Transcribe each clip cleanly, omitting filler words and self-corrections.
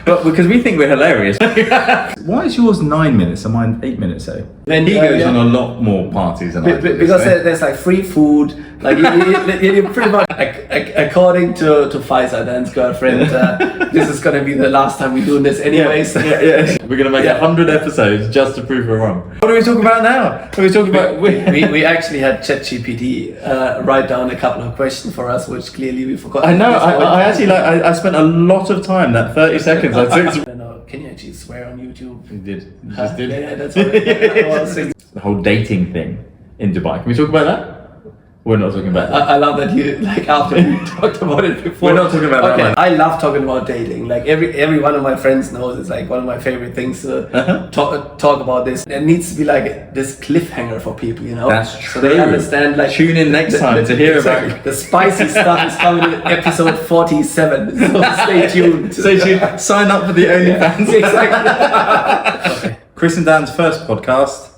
But because we think we're hilarious. Why is yours 9 minutes and mine 8 minutes though? Then he goes on a lot more parties than I do. Because there's like free food, like you pretty much, according to Faisal, Dan's girlfriend, this is gonna be the last time we're doing this anyways. Yeah. We're gonna make 100 episodes just to prove we're wrong. What are we talking about now? What are we talking about? We actually had ChatGPT write down a couple of questions for us, which clearly we forgot. I know. I actually I spent a lot of time. That 30 seconds I took. Can you actually swear on YouTube? You did. You just did. Yeah, that's what I was thinking. The whole dating thing in Dubai. Can we talk about that? We're not talking about that. I love that you, like, after we talked about it before. We're not talking about that. Okay, I love talking about dating. Like, every one of my friends knows it's like one of my favorite things to talk about this. It needs to be like this cliffhanger for people, you know? That's true. So they understand, like... Tune in next time to hear about it. The spicy stuff is coming in episode 47, so stay tuned. Stay tuned. Sign up for the OnlyFans. Exactly. Okay. Chris and Dan's first podcast,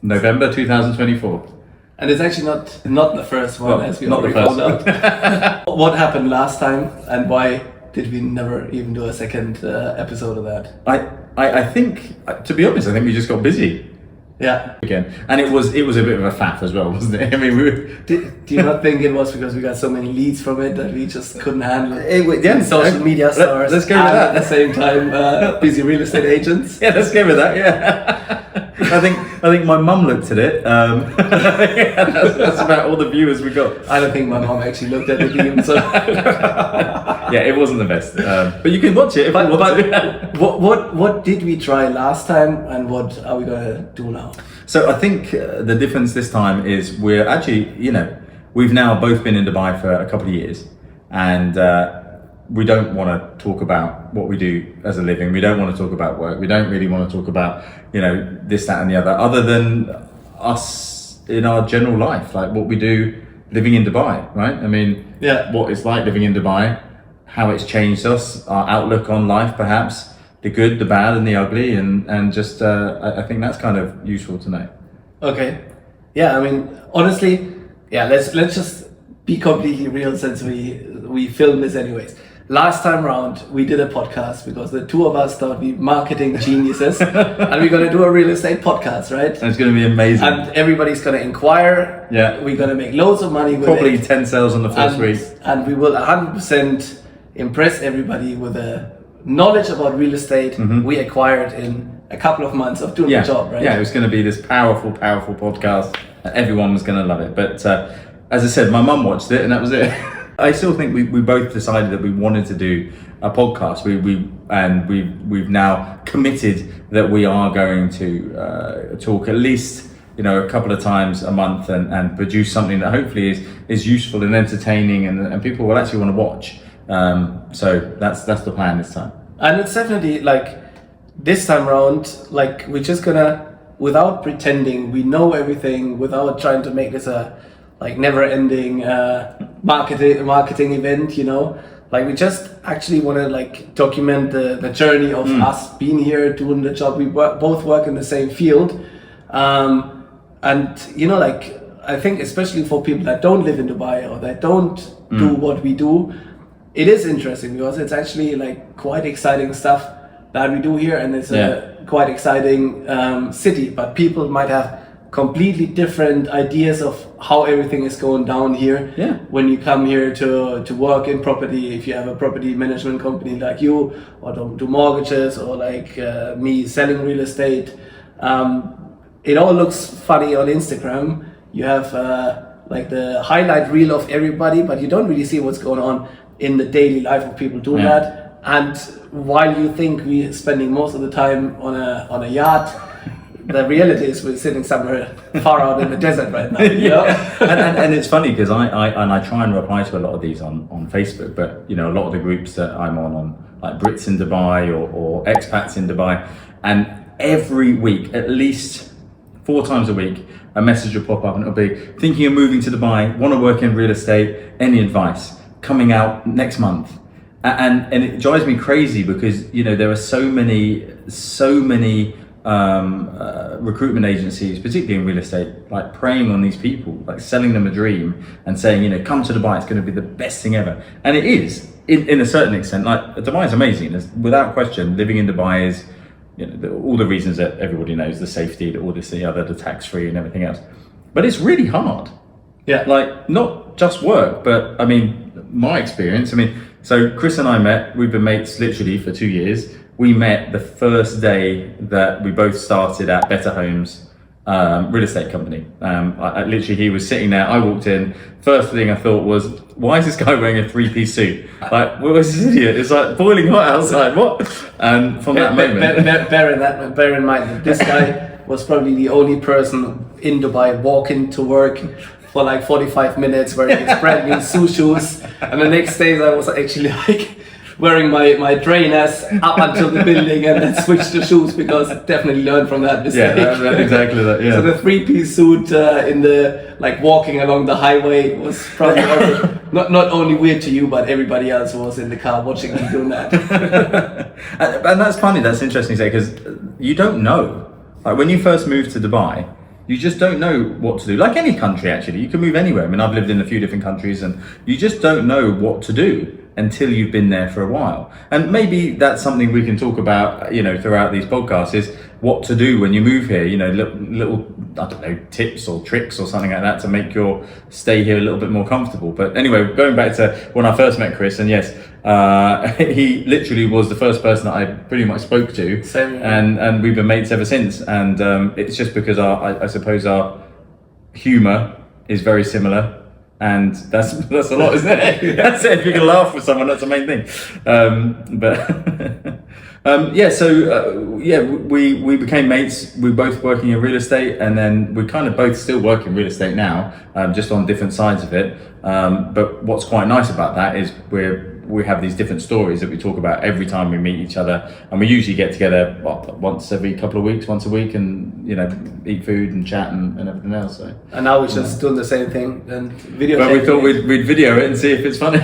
November 2024. And it's actually not the first one, as we not already the first found out. What happened last time, and why did we never even do a second episode of that? I think, to be honest, I think we just got busy. Yeah. Again, and it was a bit of a faff as well, wasn't it? I mean, do you not think it was because we got so many leads from it that we just couldn't handle it? Yeah, social media stars. Let's go with that. At the same time, busy real estate agents. Yeah, let's go with that. Yeah. I think my mum looked at it. That's about all the viewers we got. I don't think my mom actually looked at it even. So yeah, it wasn't the best. But you can watch it if you want to. What did we try last time, and what are we gonna do now? So I think the difference this time is we're actually, we've now both been in Dubai for a couple of years, and we don't want to talk about what we do as a living. We don't want to talk about work. We don't really want to talk about, this, that, and the other than us in our general life, like what we do living in Dubai, right? I mean, what it's like living in Dubai, how it's changed us, our outlook on life, perhaps, the good, the bad, and the ugly, and just, I think that's kind of useful to know. Okay. Yeah, I mean, honestly, let's just be completely real, since we filmed this anyways. Last time round, we did a podcast because the two of us thought we marketing geniuses and we're going to do a real estate podcast, right? And it's going to be amazing. And everybody's going to inquire. Yeah. We're going to make loads of money with Probably it. 10 sales on the first week. And we will 100% impress everybody with the knowledge about real estate we acquired in a couple of months of doing the job, right? Yeah, it was going to be this powerful podcast. Everyone was going to love it. But as I said, my mum watched it and that was it. I still think we both decided that we wanted to do a podcast. We've now committed that we are going to talk at least a couple of times a month and produce something that hopefully is useful and entertaining and people will actually want to watch. So that's the plan this time. And it's definitely like this time around, like we're just gonna, without pretending we know everything, without trying to make this a like never-ending marketing event, like we just actually want to like document the journey of us being here doing the job. We both work in the same field, and like I think especially for people that don't live in Dubai or that don't do what we do, it is interesting because it's actually like quite exciting stuff that we do here, and it's a quite exciting city, but people might have completely different ideas of how everything is going down here. Yeah. When you come here to work in property, if you have a property management company like you, or do mortgages, or like me selling real estate, it all looks funny on Instagram. You have like the highlight reel of everybody, but you don't really see what's going on in the daily life of people doing that. And while you think we're spending most of the time on a yacht, the reality is we're sitting somewhere far out in the desert right now. And it's funny because I try and reply to a lot of these on Facebook, but a lot of the groups that I'm on like Brits in Dubai or expats in Dubai, and every week, at least 4 times a week, a message will pop up and it'll be thinking of moving to Dubai, want to work in real estate, any advice, coming out next month. And it drives me crazy because there are so many recruitment agencies, particularly in real estate, like preying on these people, like selling them a dream and saying, come to Dubai, it's going to be the best thing ever. And it is, in a certain extent. Like, Dubai is amazing. Without question, living in Dubai is, all the reasons that everybody knows, the safety, all this, the other, the tax-free and everything else. But it's really hard. Yeah. Like, not just work, but I mean, my experience, so Chris and I met, we've been mates literally for 2 years. We met the first day that we both started at Better Homes real estate company. Literally, he was sitting there, I walked in, first thing I thought was, why is this guy wearing a 3-piece suit? Like, what was this idiot? It's like boiling hot outside, what? And from that moment... Bear in mind that this guy was probably the only person in Dubai walking to work for like 45 minutes wearing his brand new shoes. And the next day I was actually like wearing my trainers up until the building and then switched to shoes because I definitely learned from that mistake. Yeah, exactly that, yeah. So the 3-piece suit in the, like walking along the highway was probably also not only weird to you, but everybody else who was in the car watching me doing that. And that's funny, that's interesting to say, because you don't know. Like when you first move to Dubai, you just don't know what to do. Like any country, actually, you can move anywhere. I've lived in a few different countries, and you just don't know what to do until you've been there for a while. And maybe that's something we can talk about, throughout these podcasts, is what to do when you move here. Little I don't know, tips or tricks or something like that to make your stay here a little bit more comfortable. But anyway, going back to when I first met Chris, and yes, he literally was the first person that I pretty much spoke to. Same. And we've been mates ever since. And it's just because I suppose our humour is very similar. And that's a lot, isn't it? That's it. If you can laugh with someone, that's the main thing. We became mates. We were both working in real estate, and then we kind of both still work in real estate now, just on different sides of it. But what's quite nice about that is we have these different stories that we talk about every time we meet each other, and we usually get together once every couple of weeks, once a week, and eat food and chat and everything else. So. And now we're just doing the same thing and video. But we thought we'd video it and see if it's funny.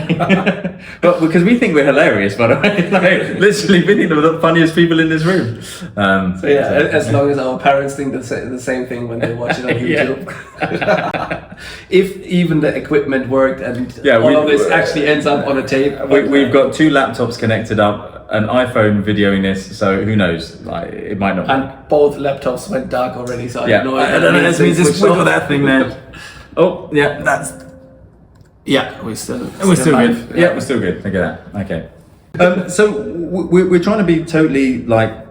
But because we think we're hilarious, by the way, like literally we think we're the funniest people in this room. As long as our parents think the same thing when they watch it on YouTube. If even the equipment worked and all of this actually ends up on a tape. We've got 2 laptops connected up, an iPhone videoing this, so who knows? Like it might not. And both laptops went dark already, so I don't know. I don't know. Let me just wiggle that thing there. Oh, yeah, we're still good. Yeah, we're still good. Look at that. Okay. So we're trying to be totally like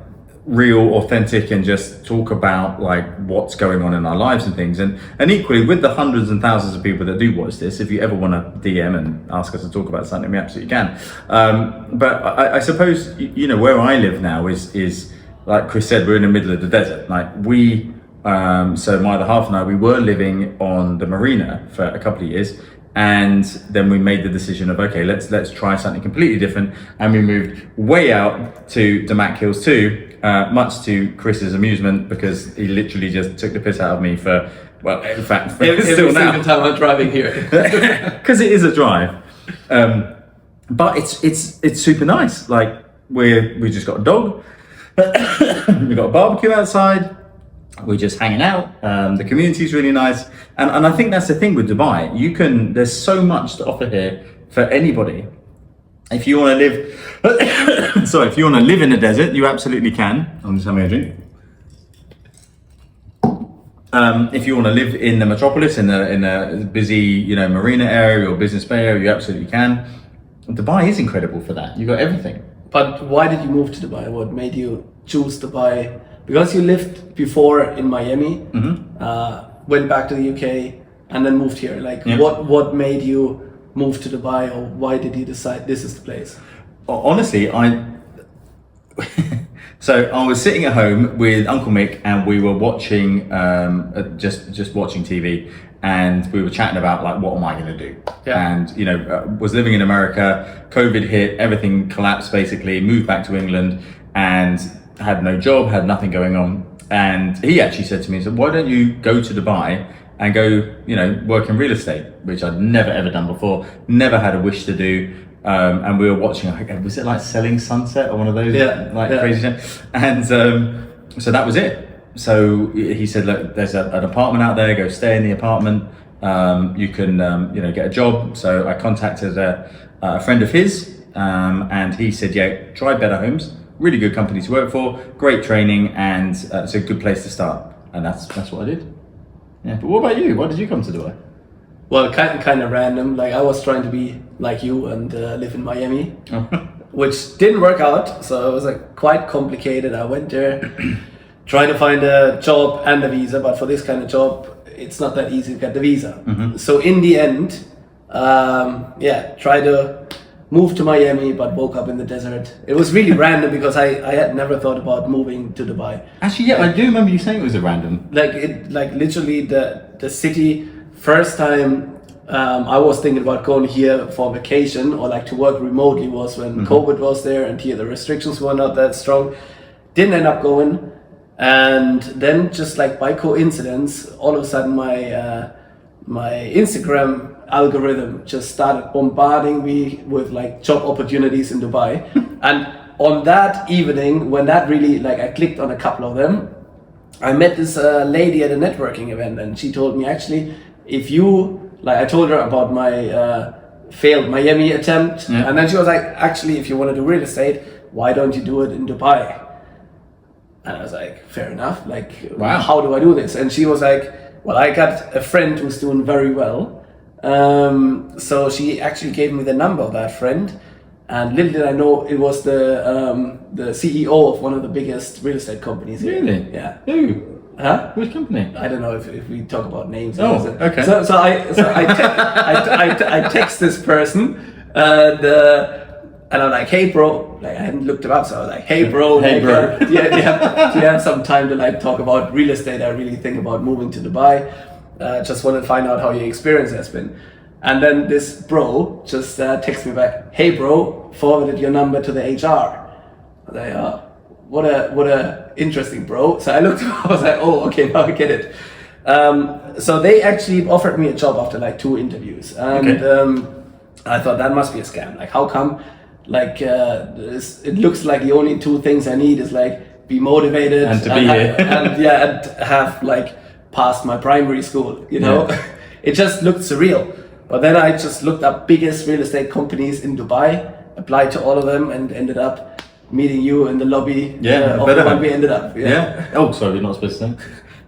real, authentic, and just talk about like what's going on in our lives and things. And equally with the hundreds and thousands of people that do watch this, if you ever want to DM and ask us to talk about something, we absolutely can. But I suppose where I live now is like Chris said, we're in the middle of the desert. Like so my other half and I, we were living on the marina for a couple of years. And then we made the decision of, okay, let's try something completely different. And we moved way out to Damac Hills too, much to Chris's amusement, because he literally just took the piss out of me for, well, in fact, every single time I'm driving here. Because it is a drive. But it's super nice. Like we just got a dog. We got a barbecue outside. We're just hanging out. The community's really nice, and I think that's the thing with Dubai. There's so much to offer here for anybody. If you want to live, if you want to live in the desert, you absolutely can. I'm just having a drink. If you want to live in the metropolis, in a busy, marina area or business bay area, you absolutely can. Dubai is incredible for that. You got everything. But why did you move to Dubai? What made you choose Dubai? Because you lived before in Miami, went back to the UK, and then moved here. Like, what made you move to Dubai, or why did you decide this is the place? Honestly, so I was sitting at home with Uncle Mick, and we were watching, just watching TV, and we were chatting about like, what am I going to do? Yeah. And was living in America. COVID hit, everything collapsed basically. Moved back to England, and had no job, had nothing going on. And he actually said to me, why don't you go to Dubai and go, work in real estate, which I'd never ever done before, never had a wish to do. And we were watching, was it like Selling Sunset or one of those crazy shows? And so that was it. So he said, look, there's an apartment out there, go stay in the apartment. You can, get a job. So I contacted a friend of his, and he said, yeah, try Better Homes. Really good company to work for, great training, and it's a good place to start. And that's what I did. Yeah. But what about you? Why did you come to Dubai? Well, kind of random. Like I was trying to be like you and live in Miami, which didn't work out. So it was like quite complicated. I went there trying to find a job and a visa, but for this kind of job, it's not that easy to get the visa. Mm-hmm. So in the end, tried to move to Miami, but woke up in the desert. It was really random because I had never thought about moving to Dubai. Actually, yeah, I do remember you saying it was a random. Like literally the city. First time I was thinking about going here for vacation or like to work remotely was when COVID was there, and here the restrictions were not that strong. Didn't end up going, and then just like by coincidence, all of a sudden my Instagram algorithm just started bombarding me with like job opportunities in Dubai. And on that evening, when that really like I clicked on a couple of them, I met this lady at a networking event, and she told me, actually, if you like, I told her about my failed Miami attempt, and then she was like, actually, if you want to do real estate, why don't you do it in Dubai? And I was like, fair enough. Like, wow, how do I do this? And she was like, well, I got a friend who's doing very well. So she actually gave me the number of that friend, and little did I know it was the CEO of one of the biggest real estate companies here. Really? Yeah. Who? Huh? Which company? I don't know if we talk about names. Oh, okay. So I text this person, and I'm like, hey bro, like I hadn't looked him up, so I was like, hey bro, Hey, bro. do you have some time to like talk about real estate? I really think about moving to Dubai. Just want to find out how your experience has been. And then this bro just texts me back, hey bro, forwarded your number to the HR. I was like, oh, what a interesting bro. So I looked him up, I was like, oh, okay, now I get it. So they actually offered me a job after like 2 interviews. And I thought that must be a scam. Like, how come? Like, it looks like the only 2 things I need is like be motivated and to be here. and have like passed my primary school, you know. Yeah. It just looked surreal. But then I just looked up biggest real estate companies in Dubai, applied to all of them, and ended up meeting you in the lobby of the one we ended up. Yeah. Oh, sorry, we're not supposed to say.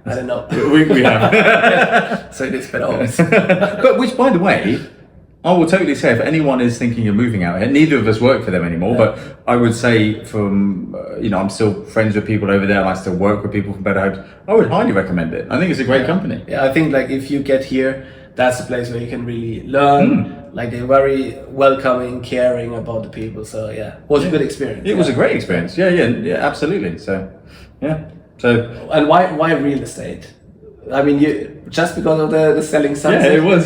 I don't know. We have. So it is Better Homes. But which, by the way, I will totally say, if anyone is thinking of moving out here, neither of us work for them anymore, but I would say from, I'm still friends with people over there, and I still work with people from Better Homes. I would highly recommend it. I think it's a great company. Yeah, I think like if you get here, that's a place where you can really learn. Like they're very welcoming, caring about the people. So yeah, it was a good experience. It was a great experience. Yeah, absolutely. So, yeah. So. And why real estate? I mean, you just because of the selling sunset? Yeah, it was,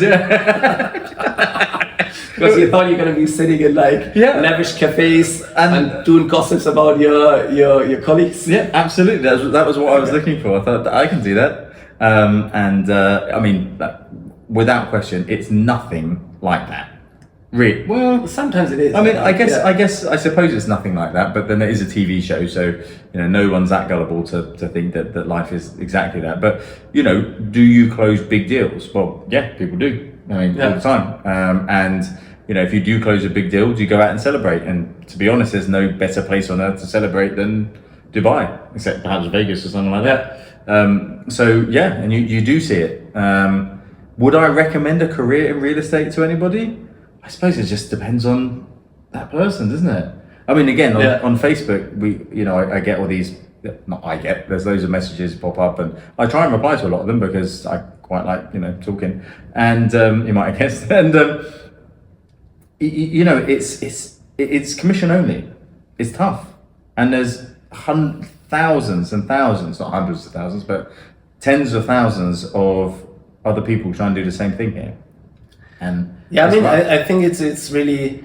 Because you thought you're going to be sitting in like lavish cafes and doing gossips about your colleagues? Yeah, absolutely. That was what I was looking for. I thought, I can do that. I mean, without question, it's nothing like that. Really? Well, sometimes it is. I mean, I suppose it's nothing like that, but then it is a TV show, so no one's that gullible to think that life is exactly that. But do you close big deals? Well, yeah, people do. I mean, all the time. And if you do close a big deal, do you go out and celebrate? And to be honest, there's no better place on earth to celebrate than Dubai, except perhaps Vegas or something like that. So yeah, and you do see it. Would I recommend a career in real estate to anybody? I suppose it just depends on that person, doesn't it? I mean, again, on Facebook, I get all these, there's loads of messages pop up, and I try and reply to a lot of them because I quite like, talking, and you might have guessed, and it's commission only. It's tough, and there's thousands and thousands, not hundreds of thousands, but tens of thousands of other people trying to do the same thing here. And yeah, I mean, I think it's really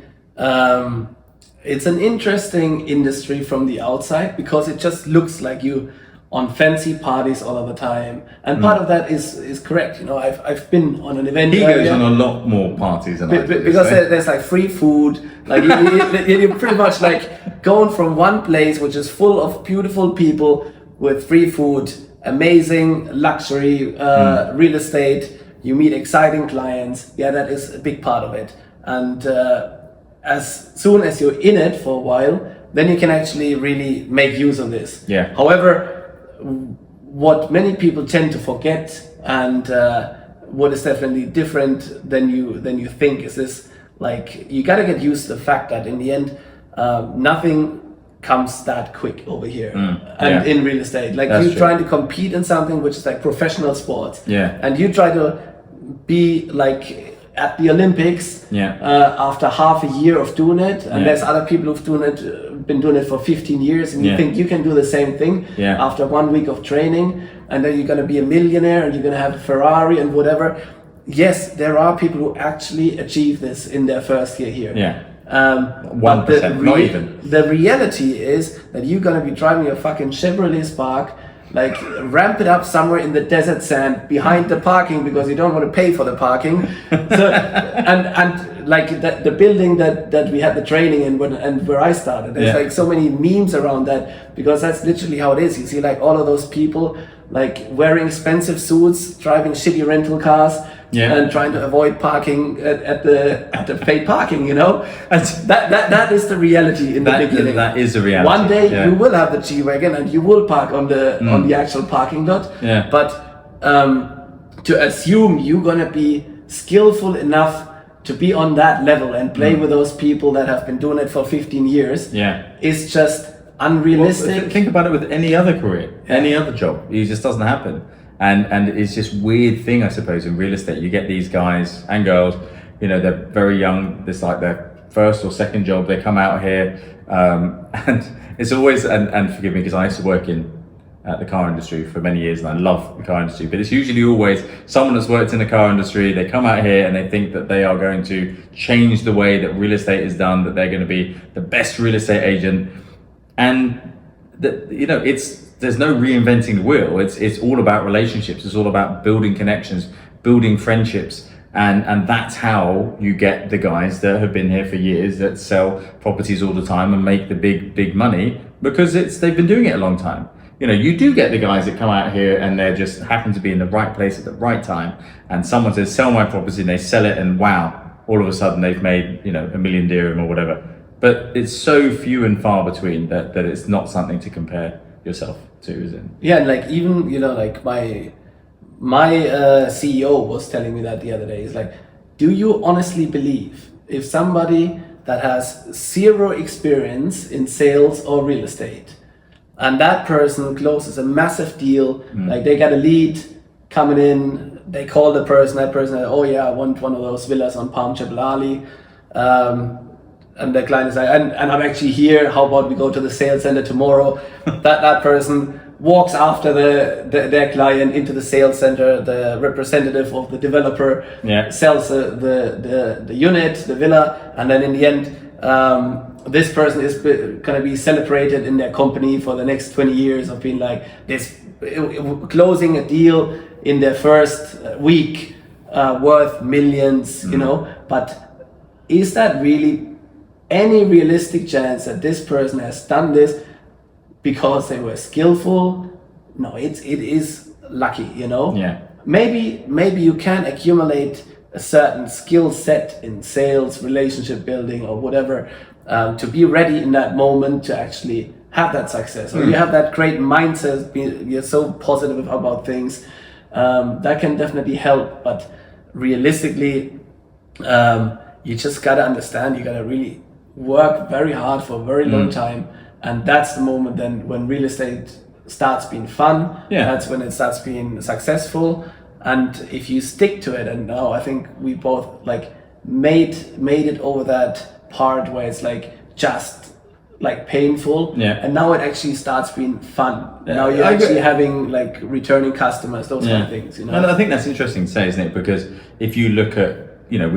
it's an interesting industry from the outside because it just looks like you on fancy parties all of the time, and part of that is correct. I've been on an event. He goes on a lot more parties than I do. Because there's like free food. Like you're pretty much like going from one place which is full of beautiful people with free food, amazing luxury real estate, you meet exciting clients. Yeah, that is a big part of it. And as soon as you're in it for a while, then you can actually really make use of this. Yeah. However, what many people tend to forget, and what is definitely different than you think, is this: like, you gotta get used to the fact that in the end, nothing comes that quick over here. And in real estate, like, That's you're true. trying to compete in something which is like professional sports. Yeah. And you try to be like at the Olympics after half a year of doing it, and there's other people who've been doing it for 15 years, and you think you can do the same thing after 1 week of training, and then you're going to be a millionaire and you're going to have a Ferrari and whatever. Yes, there are people who actually achieve this in their first year here. 1%, not even. The reality is that you're gonna be driving a fucking Chevrolet Spark, like, ramp it up somewhere in the desert sand behind the parking because you don't want to pay for the parking. So, and like the building that we had the training in and where I started, there's like so many memes around that, because that's literally how it is. You see like all of those people like wearing expensive suits, driving shitty rental cars, and trying to avoid parking at the paid parking, you know. And that is the reality in the beginning. That is the reality. One day you will have the G-Wagon and you will park on the actual parking lot. But to assume you're gonna be skillful enough to be on that level and play with those people that have been doing it for 15 years is just unrealistic. Well, think about it with any other career, any other job. It just doesn't happen. And it's just weird thing, I suppose, in real estate. You get these guys and girls, you know, they're very young. It's like their first or second job. They come out here, and it's always, and forgive me, because I used to work in the car industry for many years, and I love the car industry. But it's usually always someone that's worked in the car industry. They come out here and they think that they are going to change the way that real estate is done. That they're going to be the best real estate agent, and that, you know, there's no reinventing the wheel. It's all about relationships. It's all about building connections, building friendships, and that's how you get the guys that have been here for years that sell properties all the time and make the big money, because they've been doing it a long time. You know, you do get the guys that come out here and they just happen to be in the right place at the right time, and someone says, sell my property, and they sell it, and wow, all of a sudden they've made, you know, 1 million dirham or whatever. But it's so few and far between that it's not something to compare yourself to, is it? Yeah, and like, even, you know, like my CEO was telling me that the other day. He's like, do you honestly believe if somebody that has zero experience in sales or real estate, and that person closes a massive deal, like they get a lead coming in, they call that person, oh yeah, I want one of those villas on Palm Jebel Ali, and the client is like, and I'm actually here, how about we go to the sales center tomorrow? that person walks after their client into the sales center, the representative of the developer sells the unit, the villa, and then in the end, this person is going to be celebrated in their company for the next 20 years of being like this, closing a deal in their first week worth millions, you know. But is that really any realistic chance that this person has done this because they were skillful? No, it is lucky, you know. Maybe you can accumulate a certain skill set in sales, relationship building, or whatever, to be ready in that moment to actually have that success, or you have that great mindset, you're so positive about things, that can definitely help. But realistically, you just gotta understand, you gotta really work very hard for a very long time, and that's the moment then when real estate starts being fun. That's when it starts being successful. And if you stick to it, and now I think we both like made it over that part where it's like just like painful, and now it actually starts being fun. Now you're actually having like returning customers, those kind of things, you know. And I think that's interesting to say, isn't it? Because if you look at, you know,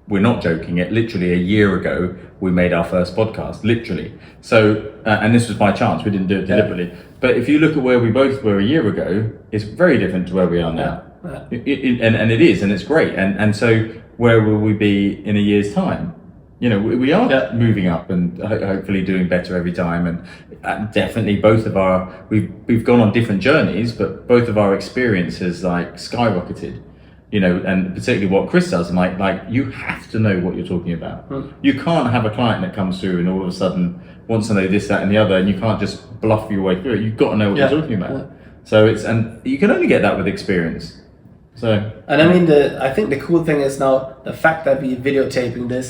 we're not joking it, literally a year ago we made our first podcast, literally. So and this was by chance, we didn't do it deliberately. But if you look at where we both were a year ago, it's very different to where we are now. And it is, and it's great. And so where will we be in a year's time? You know, we are Yeah. moving up and hopefully doing better every time. And definitely we've gone on different journeys, but both of our experiences like skyrocketed. You know, and particularly what Chris does, like you have to know what you're talking about. You can't have a client that comes through and all of a sudden wants to know this, that, and the other, and you can't just bluff your way through it. You've got to know what you're talking about. Yeah. So and you can only get that with experience. So. And I mean, I think the cool thing is now the fact that we're videotaping this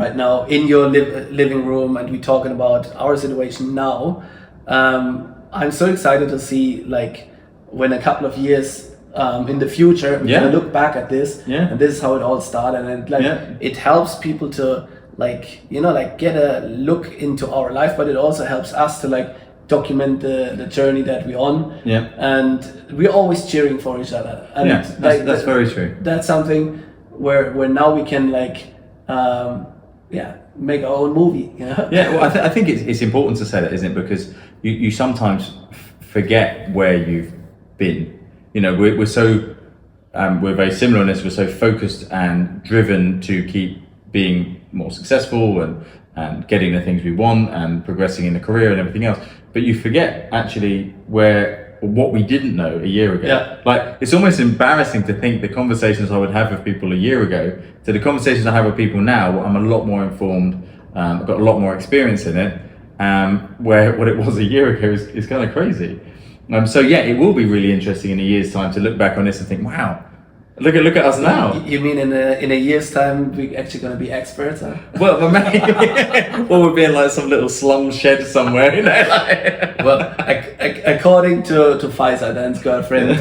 right now in your living room, and we're talking about our situation now. I'm so excited to see, like, when a couple of years in the future we're gonna look back at this, and this is how it all started, and it helps people to, like, you know, like, get a look into our life, but it also helps us to, like, document the journey that we're on, and we're always cheering for each other, and that's very true. That's something where now we can, like, make our own movie, you know? Well, I think it's important to say that, isn't it? Because you sometimes forget where you've been. You know, we're so we're very similar in this. We're so focused and driven to keep being more successful and getting the things we want and progressing in the career and everything else. But you forget actually what we didn't know a year ago. Yeah. Like, it's almost embarrassing to think the conversations I would have with people a year ago to the conversations I have with people now. I'm a lot more informed. I've got a lot more experience in it. Where what it was a year ago is kind of crazy. So it will be really interesting in a year's time to look back on this and think, wow, look at us now. You mean in a year's time we're actually going to be experts? Huh? Well, but maybe, or we'll be in like some little slum shed somewhere, you know. Well, according to Faisal, Dan's girlfriend,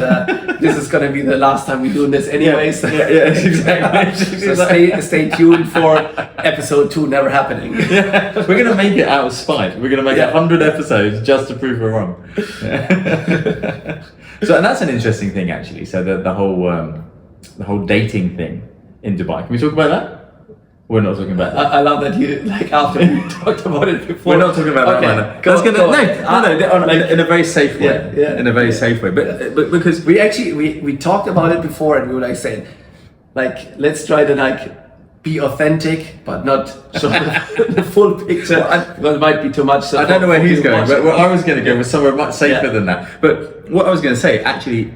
this is going to be the last time we're doing this anyways. Exactly. So stay tuned for episode 2 never happening. We're going to make it out of spite. We're going to make 100 episodes just to prove we're wrong. So, and that's an interesting thing, actually. So the whole dating thing in Dubai. Can we talk about that? We're not talking about that. I love that you, like, after we talked about it before. We're not talking about that right now. In a very safe way. In a very safe way. But because we talked about it before, and we were like saying, like, let's try to, like, be authentic, but not show the full picture. Well, it might be too much. So I don't know where he's going, but I was going to go with somewhere much safer than that. But what I was going to say, actually,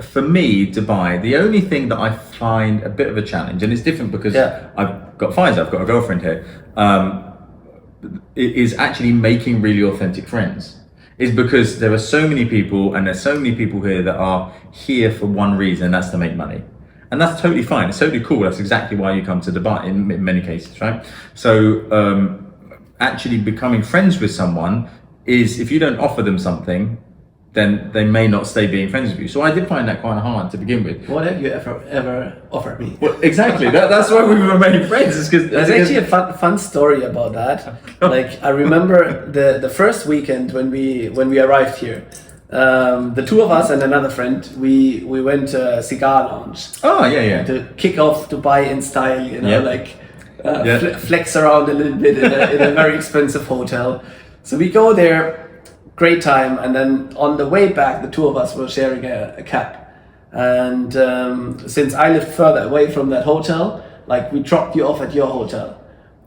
for me, Dubai, the only thing that I find a bit of a challenge, and it's different because I've got Faisal, I've got a girlfriend here, is actually making really authentic friends. Is because there are so many people, and there's so many people here that are here for one reason, and that's to make money. And that's totally fine. It's totally cool. That's exactly why you come to Dubai in many cases, right? So actually becoming friends with someone is, if you don't offer them something, then they may not stay being friends with you. So I did find that quite hard to begin with. What have you ever offered me? Well, exactly. That's why we remained friends. There's actually a fun story about that. Like, I remember the first weekend when we arrived here. The two of us and another friend, we went to a cigar lounge. Oh yeah. To kick off Dubai in style, you know, flex around a little bit in a very expensive hotel. So we go there, great time, and then on the way back, the two of us were sharing a cab. And since I lived further away from that hotel, like, we dropped you off at your hotel.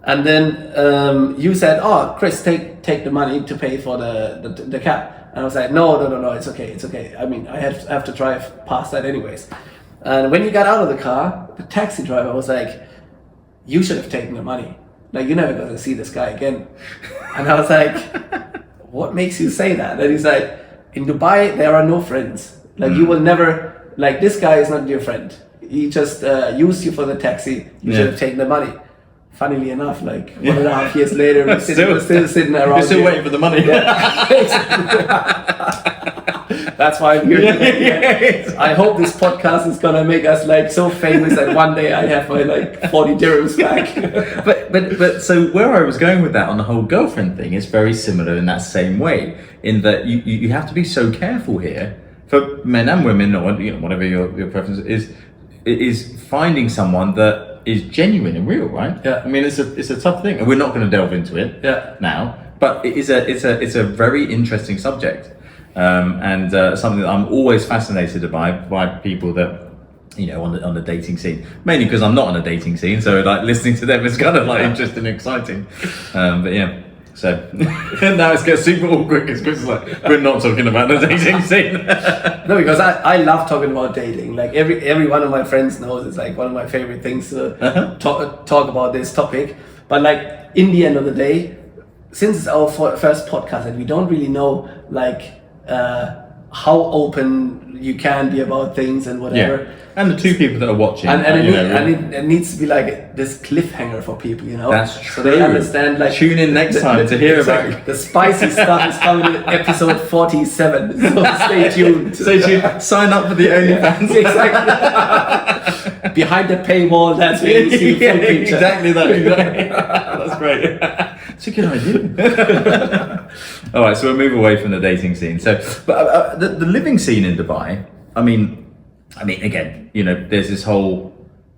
And then you said, "Oh, Chris, take the money to pay for the cab." And I was like, no, it's okay. I mean, I have to drive past that anyways. And when you got out of the car, the taxi driver was like, "You should have taken the money. Like, you're never going to see this guy again." And I was like, "What makes you say that?" And he's like, "In Dubai, there are no friends. Like, you will never, like, this guy is not your friend. He just used you for the taxi. You should have taken the money." Funnily enough, like 1.5 years later, we're still sitting around. You're still waiting for the money. That's why I'm here. I hope this podcast is gonna make us, like, so famous that one day I have my, like, 40 dirhams back. but so where I was going with that on the whole girlfriend thing is very similar in that same way, in that you have to be so careful here for men and women, or, you know, whatever your preference is finding someone that is genuine and real, right? Yeah. I mean, it's a tough thing, and we're not going to delve into it now. But it's a very interesting subject, and something that I'm always fascinated by people that on the dating scene, mainly because I'm not on a dating scene, so like listening to them is kind of like interesting and exciting. But yeah, so now it's getting super awkward because Chris is like, we're not talking about the dating scene. No, because I love talking about dating. Like every one of my friends knows it's like one of my favorite things to talk about this topic. But like in the end of the day, since it's our first podcast and we don't really know like how open you can be about things and whatever. Yeah. And the two people that are watching, it needs to be like this cliffhanger for people, That's true. So they understand. Like, tune in next time to hear about the spicy stuff is coming in episode 47. So stay tuned. Stay tuned. Sign up for the OnlyFans. Exactly. Behind the paywall, that's where you see the full picture. Exactly that. That's great. It's a good idea. All right, so we'll move away from the dating scene. So, but the living scene in Dubai. I mean, again, there's this whole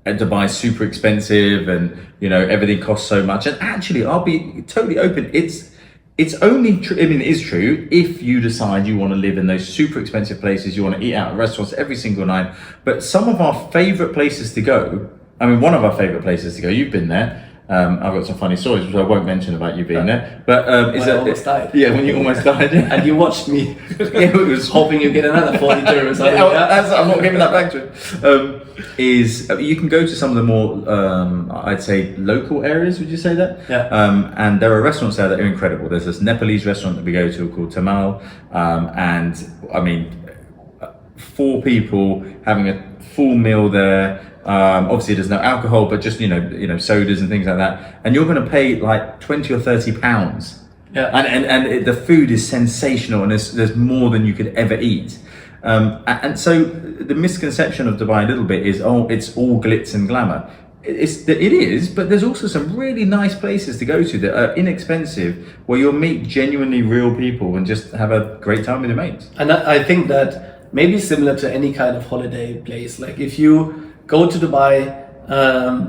Dubai's super expensive, and everything costs so much. And actually, I'll be totally open. It's only true. I mean, it is true if you decide you want to live in those super expensive places. You want to eat out at restaurants every single night. But some of our favorite places to go. I mean, one of our favorite places to go. You've been there. I've got some funny stories, which I won't mention about you being there. But when I almost died. Yeah, when you almost died. And you watched me. Yeah, it was hoping you get another 40 dirhams. I'm not giving that back to you. You can go to some of the more, I'd say, local areas. Would you say that? Yeah. And there are restaurants there that are incredible. There's this Nepalese restaurant that we go to called Tamal, and I mean, 4 people having a full meal there. Obviously there's no alcohol, but just sodas and things like that, and you're going to pay like 20 or 30 pounds. Yeah. And the food is sensational, and there's more than you could ever eat. And so the misconception of Dubai a little bit is, it's all glitz and glamour. It is, but there's also some really nice places to go to that are inexpensive, where you'll meet genuinely real people and just have a great time with your mates. And I think that maybe similar to any kind of holiday place, like if you go to Dubai,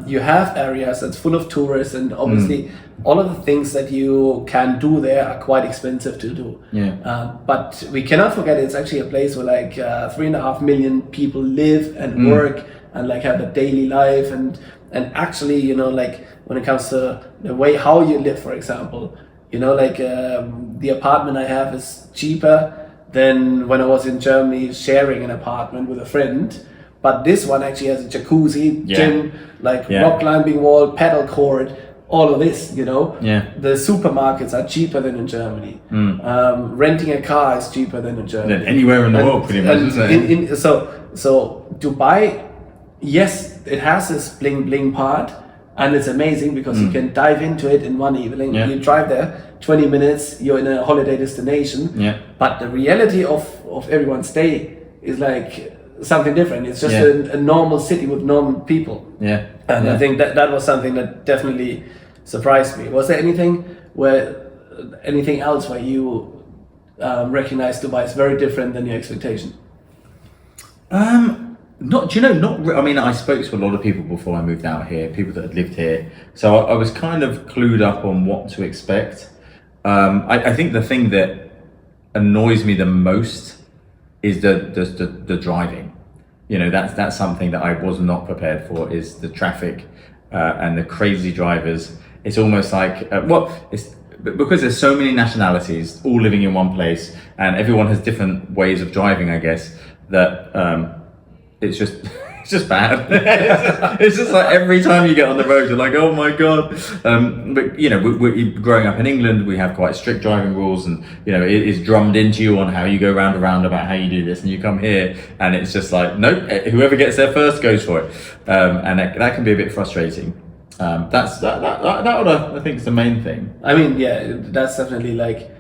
you have areas that's full of tourists, and obviously all of the things that you can do there are quite expensive to do. Yeah. But we cannot forget it's actually a place where like 3.5 million people live and work and like have a daily life, and actually like when it comes to the way how you live, for example, the apartment I have is cheaper than when I was in Germany sharing an apartment with a friend. But this one actually has a jacuzzi, gym, rock climbing wall, paddle court, all of this, Yeah. The supermarkets are cheaper than in Germany. Renting a car is cheaper than in Germany. Anywhere in the world, pretty much, isn't it? So Dubai, yes, it has this bling bling part, and it's amazing because you can dive into it in one evening. Yeah. You drive there, 20 minutes, you're in a holiday destination. Yeah. But the reality of everyone's day is like something different. It's just a normal city with normal people. Yeah. And I think that was something that definitely surprised me. Was there anything else where you recognized Dubai is very different than your expectation? I mean, I spoke to a lot of people before I moved out here, people that had lived here. So I was kind of clued up on what to expect. I think the thing that annoys me the most is the driving. That's something that I was not prepared for, is the traffic and the crazy drivers. It's almost like, it's because there's so many nationalities all living in one place, and everyone has different ways of driving, I guess, that it's just bad. It's just like every time you get on the road, you're like, oh my God. But we're growing up in England, we have quite strict driving rules, and it is drummed into you on how you go round and round about how you do this. And you come here, and it's just like, nope, whoever gets there first goes for it. And that can be a bit frustrating. That I think is the main thing. I mean, yeah, that's definitely like,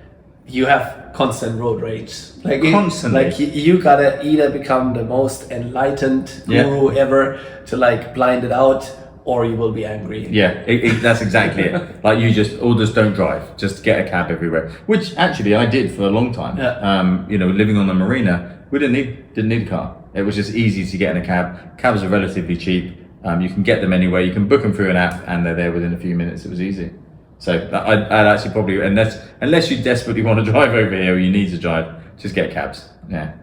you have constant road rage. Constantly. You gotta either become the most enlightened guru ever to blind it out, or you will be angry. Yeah, that's exactly it. Like just don't drive. Just get a cab everywhere. Which actually I did for a long time. Yeah. Living on the marina, we didn't need a car. It was just easy to get in a cab. Cabs are relatively cheap. You can get them anywhere. You can book them through an app, and they're there within a few minutes. It was easy. So I'd actually probably, unless you desperately want to drive over here or you need to drive, just get cabs. Yeah.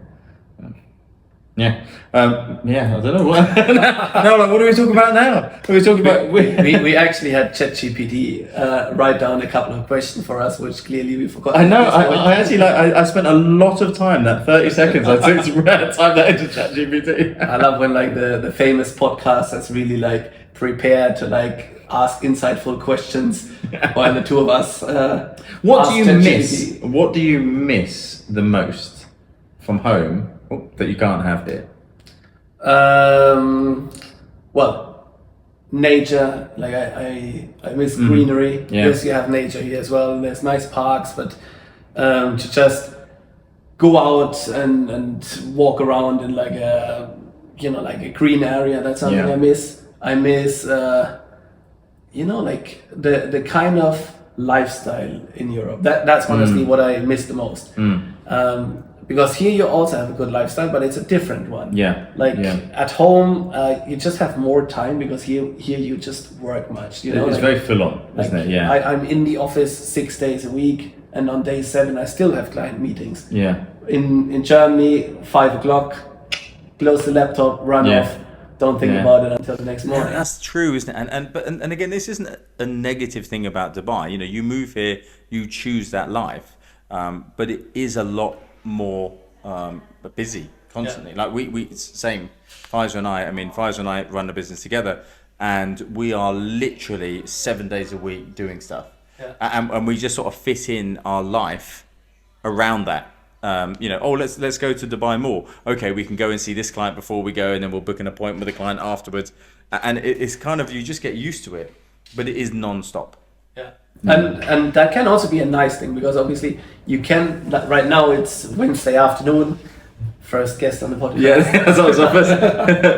Yeah. Yeah, I don't know. No, like, what are we talking about now? What are we talking about? We actually had ChatGPT write down a couple of questions for us, which clearly we forgot. I know. I actually I spent a lot of time. That 30 seconds I took to type that into ChatGPT. I love when like the famous podcasters really like prepare to like ask insightful questions, while the two of us. What do you ask miss? ChatGPT. What do you miss the most from home that you can't have here? Well, nature. Like I miss greenery. Yeah. Yes, you have nature here as well. There's nice parks, but to just go out and walk around in like a like a green area. That's something Yeah. I miss. I miss like the kind of lifestyle in Europe. That's honestly what I miss the most. Because here you also have a good lifestyle, but it's a different one. Yeah. Like Yeah. at home, you just have more time because here you just work much. It's like, very full on, isn't it? Yeah. I'm in the office 6 days a week, and on day 7 I still have client meetings. Yeah. In Germany, 5 o'clock, close the laptop, run Yeah. off. Don't think Yeah. about it until the next morning. That's true, isn't it? And again, this isn't a negative thing about Dubai. You know, you move here, you choose that life, but it is a lot more busy constantly. Yeah. Like we it's the same. Pfizer and I run the business together, and we are literally 7 days a week doing stuff, and we just sort of fit in our life around that. Let's go to Dubai Mall. Okay, we can go and see this client before we go, and then we'll book an appointment with the client afterwards. And it's kind of, you just get used to it, but it is non-stop. Yeah. And that can also be a nice thing, because obviously you can, like, right now it's Wednesday afternoon, first guest on the podcast. Yeah, that's what I was first.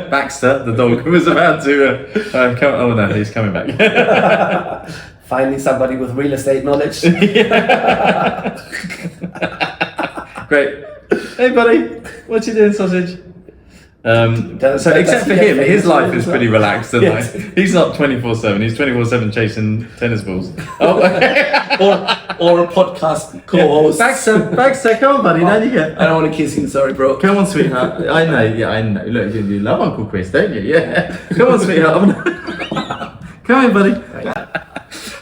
Baxter, the dog, was about to come. Oh no, he's coming back. Finally somebody with real estate knowledge. Great. Hey, buddy, what you doing, sausage? So except for him, his life is pretty relaxed and Yes. nice. He's not 24/7. He's 24/7 chasing tennis balls. Oh, or a podcast co-host. Baxter, come on, buddy. Now you get. I don't want to kiss you, sorry, bro. Come on, sweetheart. I know. Yeah, I know. Look, you love Uncle Chris, don't you? Yeah. Come on, sweetheart. Come on, buddy.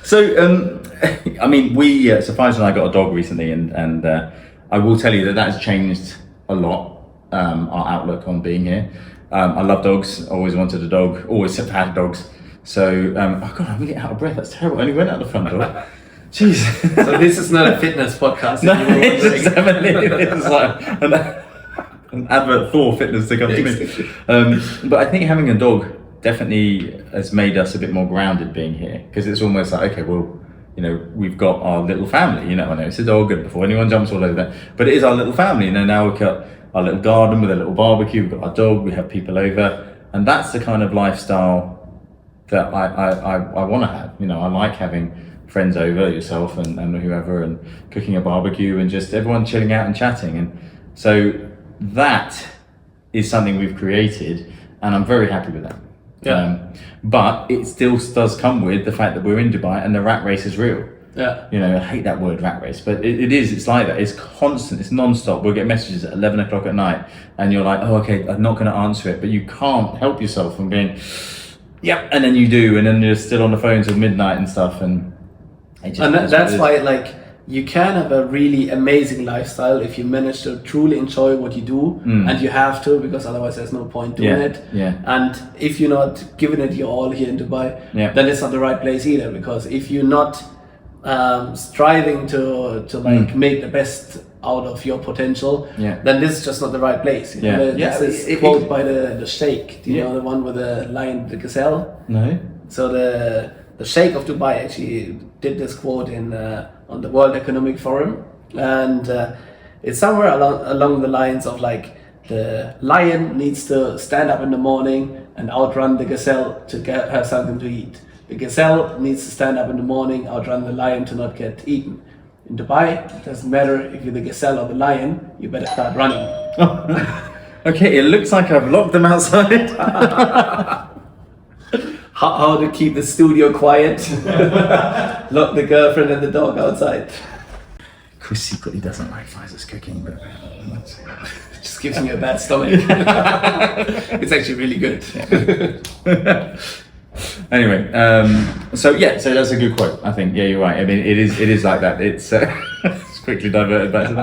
So, Pfizer and I got a dog recently, and I will tell you that has changed a lot. Our outlook on being here. I love dogs. Always wanted a dog. Always have had dogs. So, I'm really out of breath. That's terrible. I only went out the front door. Jeez. So this is not a fitness podcast. No, if you were it's wondering. definitely it's like an advert for fitness to come to me. But I think having a dog definitely has made us a bit more grounded being here, because it's almost like, okay, well, we've got our little family. I know it's a dog, and before anyone jumps all over that, but it is our little family. Now we've got our little garden with a little barbecue. We've got our dog. We have people over, and that's the kind of lifestyle that I want to have. I like having friends over, yourself and whoever, and cooking a barbecue and just everyone chilling out and chatting. And so that is something we've created, and I'm very happy with that. Yeah. But it still does come with the fact that we're in Dubai and the rat race is real. Yeah. I hate that word, rat race, but it's like that. It's constant, it's non-stop. We'll get messages at 11 o'clock at night and you're like, oh, okay, I'm not going to answer it, but you can't help yourself from being, yep, and then you do, and then you're still on the phone till midnight and stuff, and it just that's why, like, you can have a really amazing lifestyle if you manage to truly enjoy what you do, and you have to, because otherwise there's no point doing it. Yeah. And if you're not giving it your all here in Dubai, then it's not the right place either, because if you're not striving to make the best out of your potential, then this is just not the right place. There's this quote by the Sheikh. Do you know the one with the lion, the gazelle? No. So the Sheikh of Dubai actually did this quote on the World Economic Forum, and it's somewhere along the lines of like, the lion needs to stand up in the morning and outrun the gazelle to have something to eat. The gazelle needs to stand up in the morning, outrun the lion to not get eaten. In Dubai, it doesn't matter if you're the gazelle or the lion, you better start running. Okay, it looks like I've locked them outside. How to keep the studio quiet. Lock the girlfriend and the dog outside. Chris secretly doesn't like Pfizer's cooking, but Just gives me a bad stomach. It's actually really good. Anyway, so that's a good quote. I think you're right. I mean, it is like that. It's it's quickly diverted back to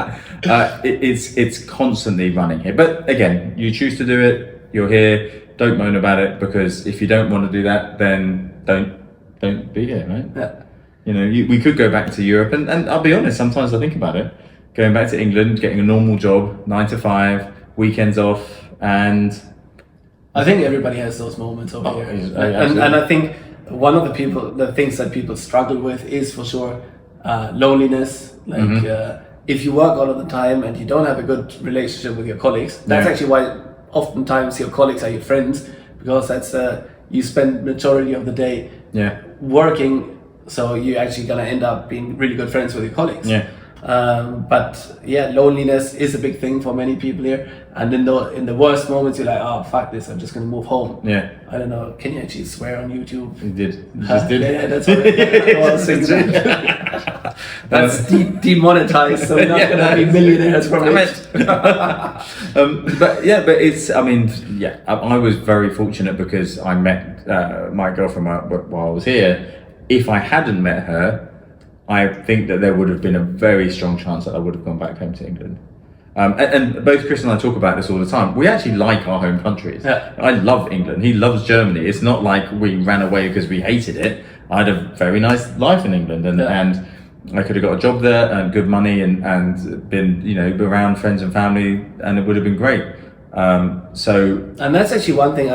that. It's constantly running here. But again, you choose to do it. You're here. Don't moan about it, because if you don't want to do that, then don't be here, right? Yeah. You know, we could go back to Europe, and I'll be honest. Sometimes I think about it, going back to England, getting a normal job, 9 to 5, weekends off, and I think everybody has those moments over here, absolutely. and I think one of the things that people struggle with is for sure loneliness. Like if you work all of the time and you don't have a good relationship with your colleagues, that's actually why oftentimes your colleagues are your friends, because that's you spend majority of the day working, so you're actually gonna end up being really good friends with your colleagues. But loneliness is a big thing for many people here, and in the worst moments you're like, oh fuck this, I'm just gonna move home. I don't know, can you actually swear on YouTube? You did. You just did. Yeah, that's what I was thinking. That's demonetized, so we're not gonna be millionaires from it. But it's, I mean, I was very fortunate because I met my girlfriend while I was here. If I hadn't met her, I think that there would have been a very strong chance that I would have gone back home to England. And both Chris and I talk about this all the time. We actually like our home countries. I love England. He loves Germany. It's not like we ran away because we hated it. I had a very nice life in England, and I could have got a job there and good money and been, you know, around friends and family, and it would have been great. And that's actually one thing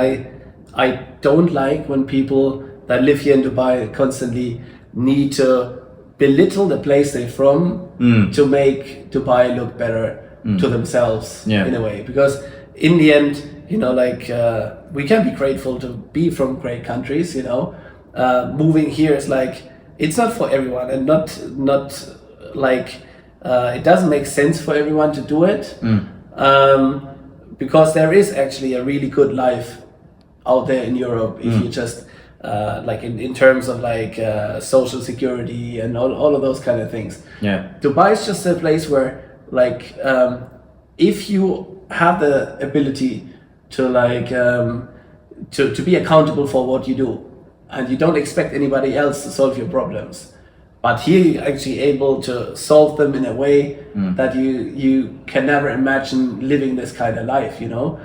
I don't like, when people that live here in Dubai constantly need to belittle the place they're from to make Dubai look better to themselves in a way, because in the end, you know, like we can be grateful to be from great countries, you know. Moving here is like, it's not for everyone, and not like it doesn't make sense for everyone to do it, because there is actually a really good life out there in Europe if you just like in terms of like social security and all of those kind of things. Dubai is just a place where, like, if you have the ability to like to be accountable for what you do, and you don't expect anybody else to solve your problems, but here you're actually able to solve them in a way that you can never imagine living this kind of life, you know.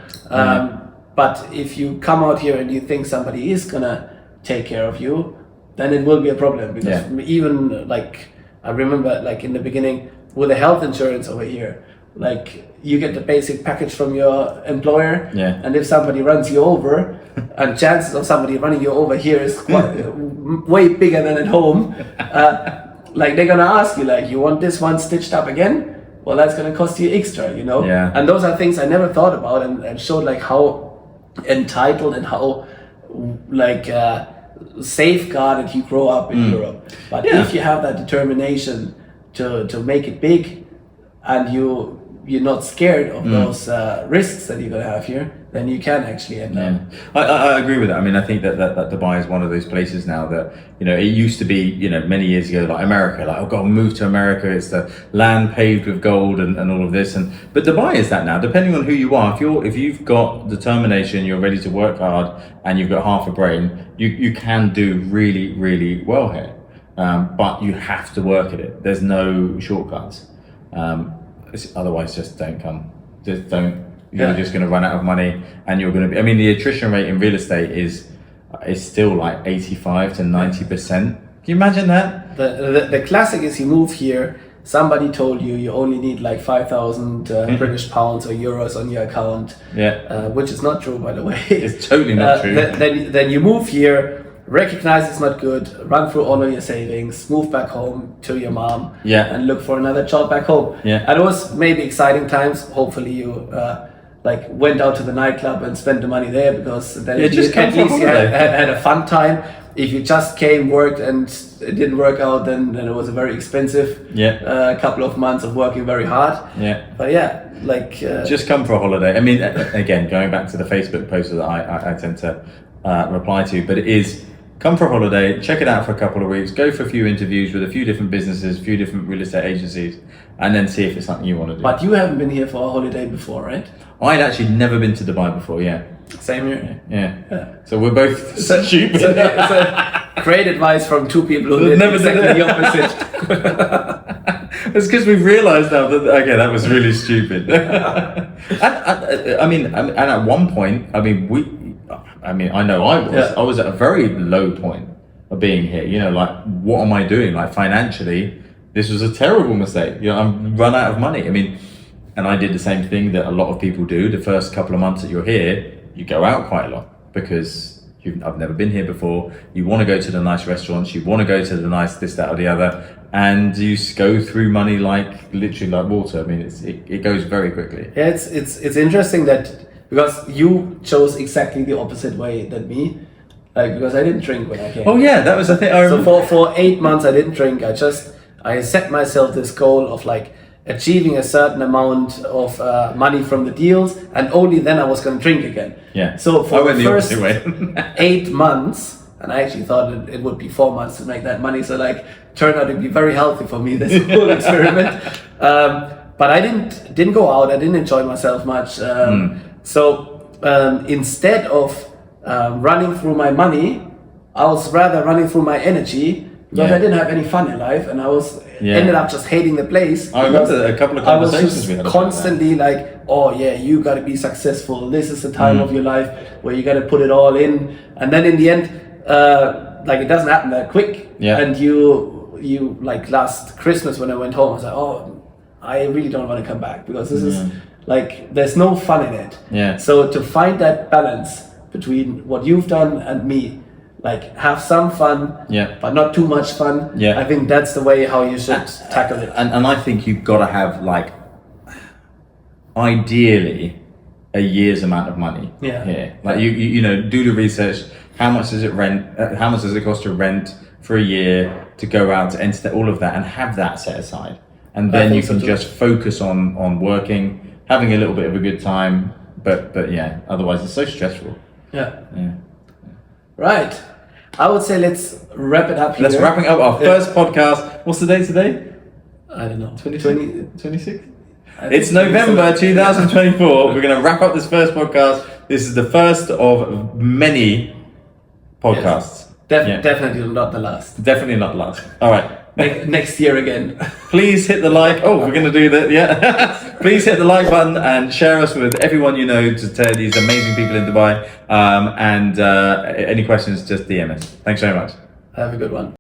But if you come out here and you think somebody is gonna take care of you, then it will be a problem, because even like I remember, like in the beginning with the health insurance over here, like you get the basic package from your employer, and if somebody runs you over, and chances of somebody running you over here is way bigger than at home, like they're gonna ask you, like, you want this one stitched up again? Well, that's gonna cost you extra, you know. And those are things I never thought about, and showed like how entitled and how like safeguarded you grow up in Europe. But if you have that determination to make it big, and you're not scared of those risks that you're gonna have here, then you can actually end up. I agree with that. I mean, I think that Dubai is one of those places now that, you know, it used to be, you know, many years ago, like America, like, I've got to move to America, it's the land paved with gold and all of this. But Dubai is that now, depending on who you are. If you've got determination, you're ready to work hard, and you've got half a brain, you can do really, really well here. But you have to work at it. There's no shortcuts. Otherwise, just don't come. Just don't. You're just going to run out of money, and you're going to be. I mean, the attrition rate in real estate is still like 85 to 90%. Can you imagine that? The classic is, you move here, somebody told you only need like 5,000 British pounds or euros on your account. Which is not true, by the way. It's totally not true. Then you move here, recognize it's not good, run through all of your savings, move back home to your mom, and look for another job back home. And it was maybe exciting times. Hopefully you like went out to the nightclub and spent the money there, because then at least you had a fun time. If you just came, worked, and it didn't work out, then it was a very expensive couple of months of working very hard. But like just come for a holiday. I mean, again, going back to the Facebook poster that I tend to reply to, but it is, come for a holiday, check it out for a couple of weeks, go for a few interviews with a few different businesses, a few different real estate agencies, and then see if it's something you want to do. But you haven't been here for a holiday before, right? I'd actually never been to Dubai before, yeah. Same here. Yeah. So we're both stupid. So great advice from two people who did Never did exactly it. the opposite. It's because we've realised now that okay, that was really stupid. And at one point, I know I was at a very low point of being here. You know, like what am I doing? Like financially, this was a terrible mistake. You know, I'm run out of money. I mean, and I did the same thing that a lot of people do. The first couple of months that you're here, you go out quite a lot because I've never been here before. You want to go to the nice restaurants. You want to go to the nice this, that, or the other, and you go through money like literally like water. I mean, it goes very quickly. Yeah, it's interesting that because you chose exactly the opposite way than me. Like because I didn't drink when I came. Oh yeah, that was the thing. I remember. So for 8 months I didn't drink. I set myself this goal of like achieving a certain amount of money from the deals, and only then I was going to drink again. Yeah. So for went the first opposite way. 8 months, and I actually thought it would be 4 months to make that money. So like, turned out to be very healthy for me, this whole experiment. But I didn't go out. I didn't enjoy myself much. So instead of running through my money, I was rather running through my energy. Because I didn't have any fun in life, and I ended up just hating the place. I remember a couple of conversations we had. I was just constantly like, "Oh yeah, you got to be successful. This is the time of your life where you got to put it all in." And then in the end, like it doesn't happen that quick. Yeah. And you like last Christmas when I went home, I was like, "Oh, I really don't want to come back because this is like there's no fun in it." Yeah. So to find that balance between what you've done and me. Like have some fun, but not too much fun. Yeah. I think that's the way how you should tackle it. And I think you've got to have like, ideally, a year's amount of money here. Like you know, do the research. How much does it rent? How much does it cost to rent for a year to go out to enter all of that and have that set aside, and then you can just focus on working, having a little bit of a good time. But yeah, otherwise it's so stressful. Yeah. Yeah. Right. I would say let's wrap it up here. Let's wrapping up our first podcast. What's the date today? I don't know. 26? It's November 2024. We're going to wrap up this first podcast. This is the first of many podcasts. Yes. Definitely not the last. Definitely not last. All right. Next year again. Please hit the like. Oh, we're going to do that. Yeah. Please hit the like button and share us with everyone you know to tell these amazing people in Dubai. And any questions, just DM us. Thanks very much. Have a good one.